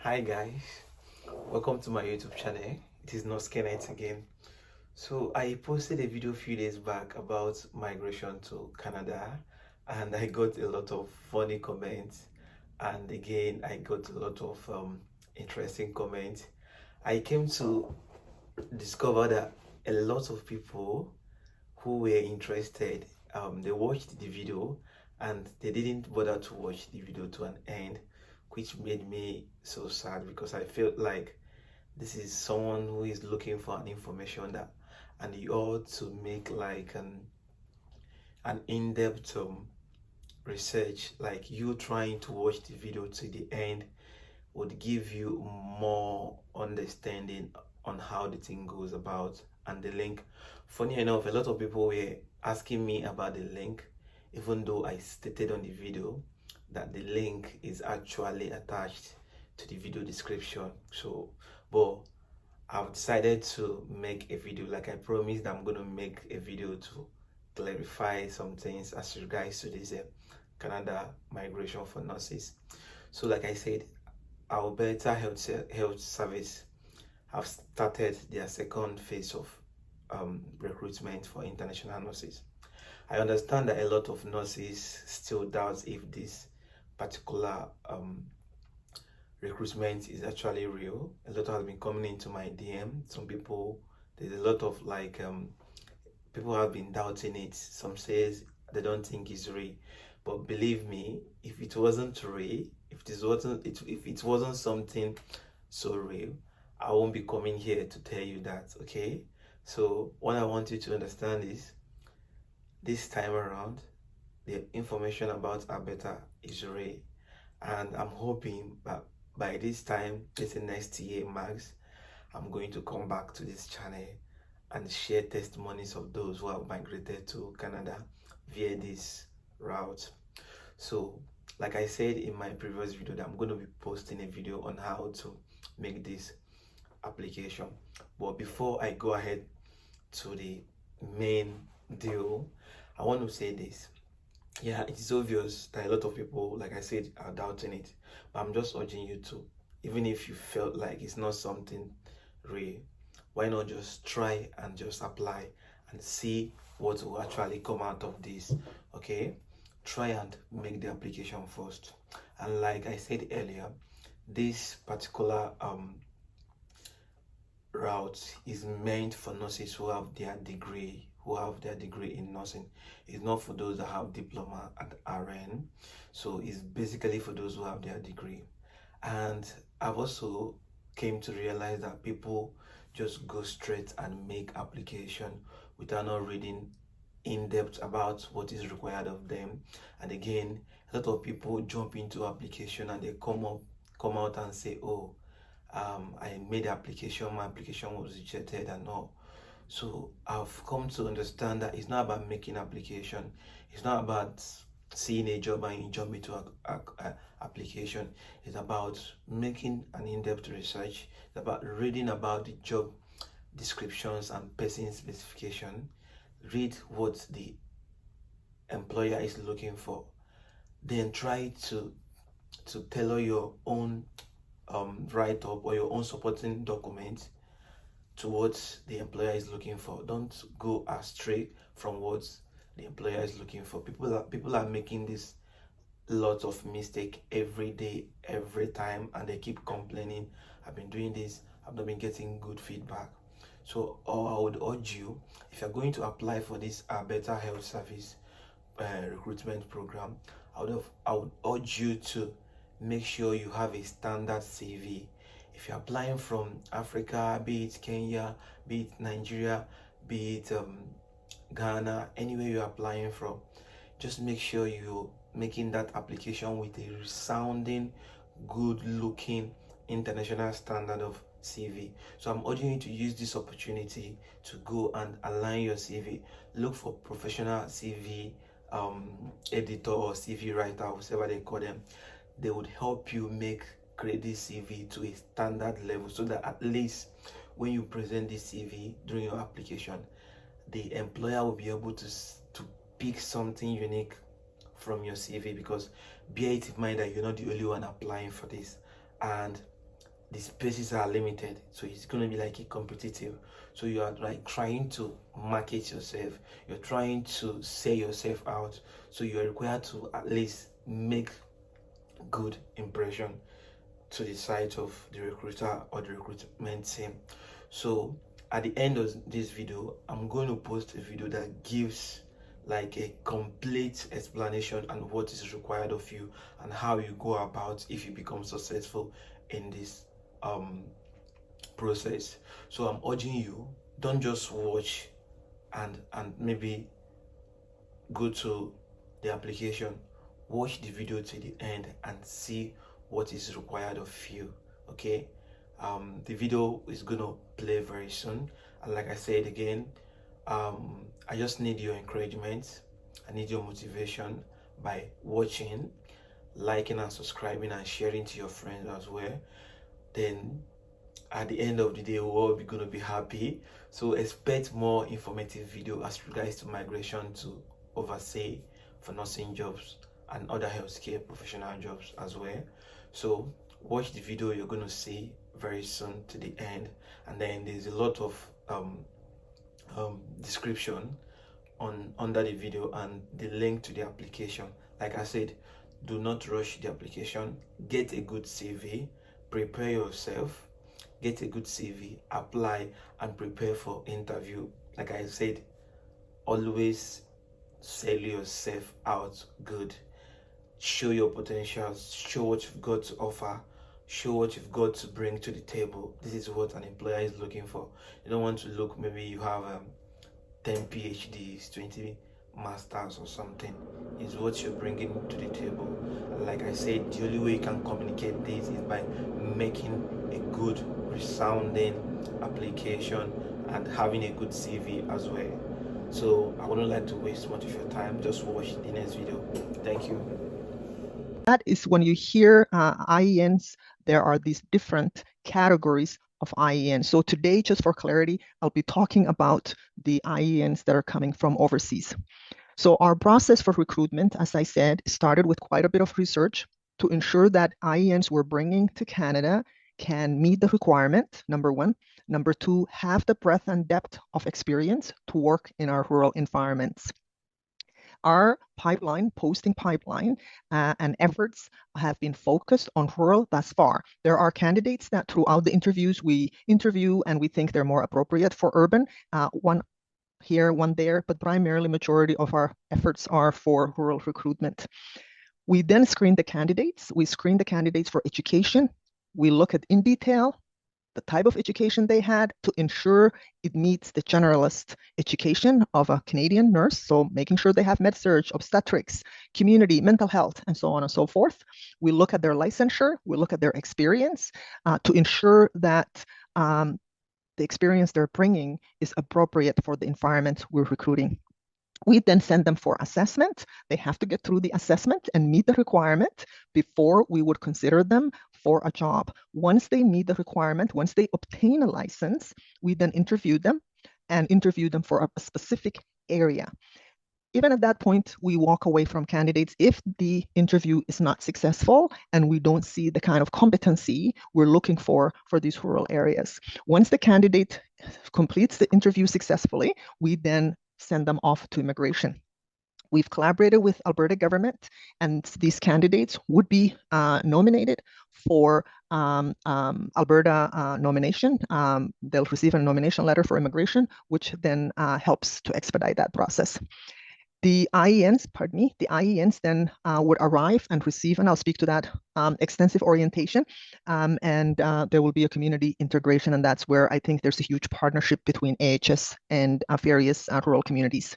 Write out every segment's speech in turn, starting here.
Hi guys, welcome to my YouTube channel. It is not Night again. So I posted a video a few days back about migration to Canada, and I got a lot of funny comments, and again I got a lot of interesting comments. I came to discover that a lot of people who were interested, they watched the video and they didn't bother to watch the video to an end, which made me so sad because I felt like this is someone who is looking for an information that, and you ought to make like an in-depth research. Like you trying to watch the video to the end would give you more understanding on how the thing goes about. And the link, funny enough, a lot of people were asking me about the link, even though I stated on the video that the link is actually attached to the video description. So but I've decided to make a video, like I promised I'm going to make a video to clarify some things as regards to this Canada migration for nurses. So like I said, Alberta Health Service have started their second phase of recruitment for international nurses. I understand that a lot of nurses still doubt if this particular recruitment is actually real. A lot has been coming into my DM. Some people, there's a lot of people have been doubting it. Some says they don't think it's real. But believe me, if it wasn't real, if it wasn't something so real, I won't be coming here to tell you that, okay? So what I want you to understand is this time around, the information about Alberta is real. And I'm hoping that by this time, this next year marks, I'm going to come back to this channel and share testimonies of those who have migrated to Canada via this route. So like I said in my previous video, that I'm going to be posting a video on how to make this application. But before I go ahead to the main deal, I want to say this. Yeah, it is obvious that a lot of people, like I said, are doubting it, but I'm just urging you to, even if you felt like it's not something real, why not just try and just apply and see what will actually come out of this. Okay, try and make the application first. And like I said earlier, this particular route is meant for nurses who have their degree in nursing. It's not for those that have diploma at RN. So it's basically for those who have their degree. And I've also came to realize that people just go straight and make application without not reading in depth about what is required of them. And again, a lot of people jump into application and they come out and say, oh, I made the application, my application was rejected and all. So I've come to understand that it's not about making application. It's not about seeing a job and you jump into a application. It's about making an in-depth research. It's about reading about the job descriptions and person specification. Read what the employer is looking for. Then try to tailor your own write-up or your own supporting document to what the employer is looking for. Don't go astray from what the employer is looking for. People are making this lots of mistake every day, every time, and they keep complaining. I've been doing this, I've not been getting good feedback. So I would urge you, if you're going to apply for this Alberta Health Service recruitment program, I would urge you to make sure you have a standard CV. If you're applying from Africa, be it Kenya, be it Nigeria, be it Ghana, anywhere you're applying from, just make sure you're making that application with a resounding, good looking international standard of CV. So I'm urging you to use this opportunity to go and align your CV. Look for professional CV editor or CV writer, whatever they call them. They would help you create this CV to a standard level, so that at least when you present this CV during your application, the employer will be able to pick something unique from your CV, because bear it in mind that you're not the only one applying for this. And the spaces are limited, so it's going to be like a competitive. So you are like trying to market yourself, you're trying to sell yourself out, so you are required to at least make good impression to the side of the recruiter or the recruitment team. So at the end of this video, I'm going to post a video that gives like a complete explanation on what is required of you and how you go about if you become successful in this process. So I'm urging you, don't just watch and maybe go to the application. Watch the video to the end and see what is required of you. Okay, the video is gonna play very soon, and like I said again, I just need your encouragement, I need your motivation by watching, liking and subscribing and sharing to your friends as well. Then at the end of the day, we're all gonna be happy. So expect more informative video as regards to migration to overseas for nursing jobs and other healthcare professional jobs as well. So watch the video, you're going to see very soon to the end, and then there's a lot of description under the video and the link to the application. Like I said, do not rush the application. Get a good CV, prepare yourself, get a good CV, apply and prepare for interview. Like I said, always sell yourself out good. Show your potentials, show what you've got to offer, show what you've got to bring to the table. This is what an employer is looking for. You don't want to look, maybe you have 10 PhDs, 20 masters or something. Is what you're bringing to the table. And like I said, the only way you can communicate this is by making a good resounding application and having a good CV as well. So I wouldn't like to waste much of your time. Just watch the next video. Thank you. That is when you hear IENs, there are these different categories of IENs. So today, just for clarity, I'll be talking about the IENs that are coming from overseas. So our process for recruitment, as I said, started with quite a bit of research to ensure that IENs we're bringing to Canada can meet the requirement, number one. Number two, have the breadth and depth of experience to work in our rural environments. Our posting pipeline and efforts have been focused on rural thus far. There are candidates that throughout the interviews we interview and we think they're more appropriate for urban, one here, one there, but primarily majority of our efforts are for rural recruitment. We then screen the candidates. We screen the candidates for education. We look at in detail the type of education they had to ensure it meets the generalist education of a Canadian nurse. So making sure they have med-surg, obstetrics, community, mental health, and so on and so forth. We look at their licensure, we look at their experience to ensure that the experience they're bringing is appropriate for the environment we're recruiting. We then send them for assessment. They have to get through the assessment and meet the requirement before we would consider them for a job. Once they meet the requirement, once they obtain a license, we then interview them for a specific area. Even at that point, we walk away from candidates if the interview is not successful and we don't see the kind of competency we're looking for these rural areas. Once the candidate completes the interview successfully, we then send them off to immigration. We've collaborated with Alberta government, and these candidates would be nominated for Alberta nomination. They'll receive a nomination letter for immigration, which then helps to expedite that process. The IENs then would arrive and receive, and I'll speak to that, extensive orientation, and there will be a community integration, and that's where I think there's a huge partnership between AHS and various rural communities.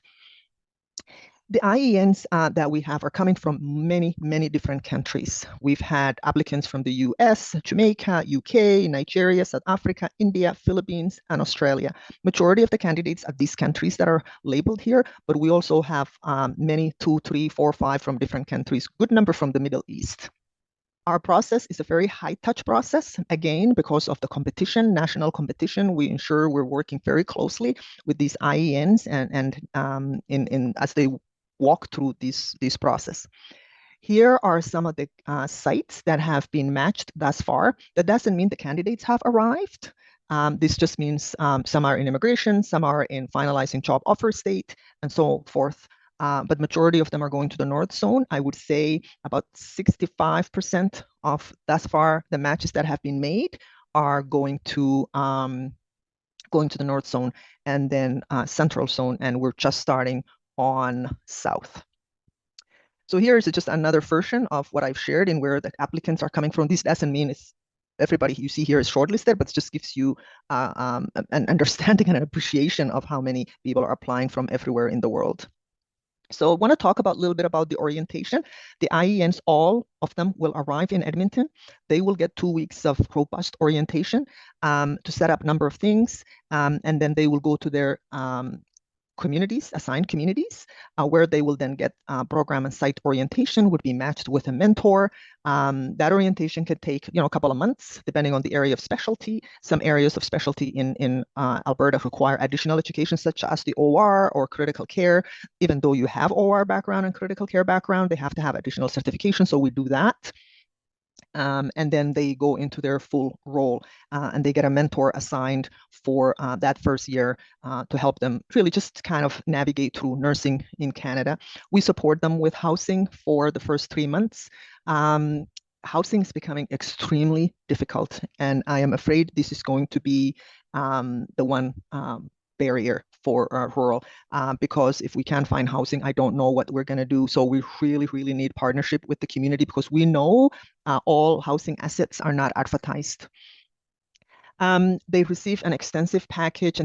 The IENs that we have are coming from many, many different countries. We've had applicants from the US, Jamaica, UK, Nigeria, South Africa, India, Philippines, and Australia. Majority of the candidates are these countries that are labeled here, but we also have many, 2, 3, 4, 5 from different countries, good number from the Middle East. Our process is a very high-touch process. Again, because of the competition, national competition, we ensure we're working very closely with these IENs and as they walk through this process. Here are some of the sites that have been matched thus far. That doesn't mean the candidates have arrived. This just means some are in immigration, some are in finalizing job offer state, and so forth. But majority of them are going to the North Zone. I would say about 65% of thus far the matches that have been made are going to the North Zone and then Central Zone, and we're just starting on South. So here is just another version of what I've shared in where the applicants are coming from. This doesn't mean it's everybody you see here is shortlisted, but it just gives you an understanding and an appreciation of how many people are applying from everywhere in the world. So I want to talk about a little bit about the orientation. The IENs, all of them will arrive in Edmonton. They will get 2 weeks of robust orientation to set up a number of things, and then they will go to their communities, assigned communities, where they will then get program and site orientation, would be matched with a mentor. That orientation could take, a couple of months, depending on the area of specialty. Some areas of specialty in Alberta require additional education, such as the OR or critical care. Even though you have OR background and critical care background, they have to have additional certification, so we do that. And then they go into their full role and they get a mentor assigned for that first year to help them really just kind of navigate through nursing in Canada. We support them with housing for the first 3 months. Housing is becoming extremely difficult, and I am afraid this is going to be the one barrier for rural, because if we can't find housing, I don't know what we're going to do. So we really, really need partnership with the community, because we know all housing assets are not advertised. They receive an extensive package.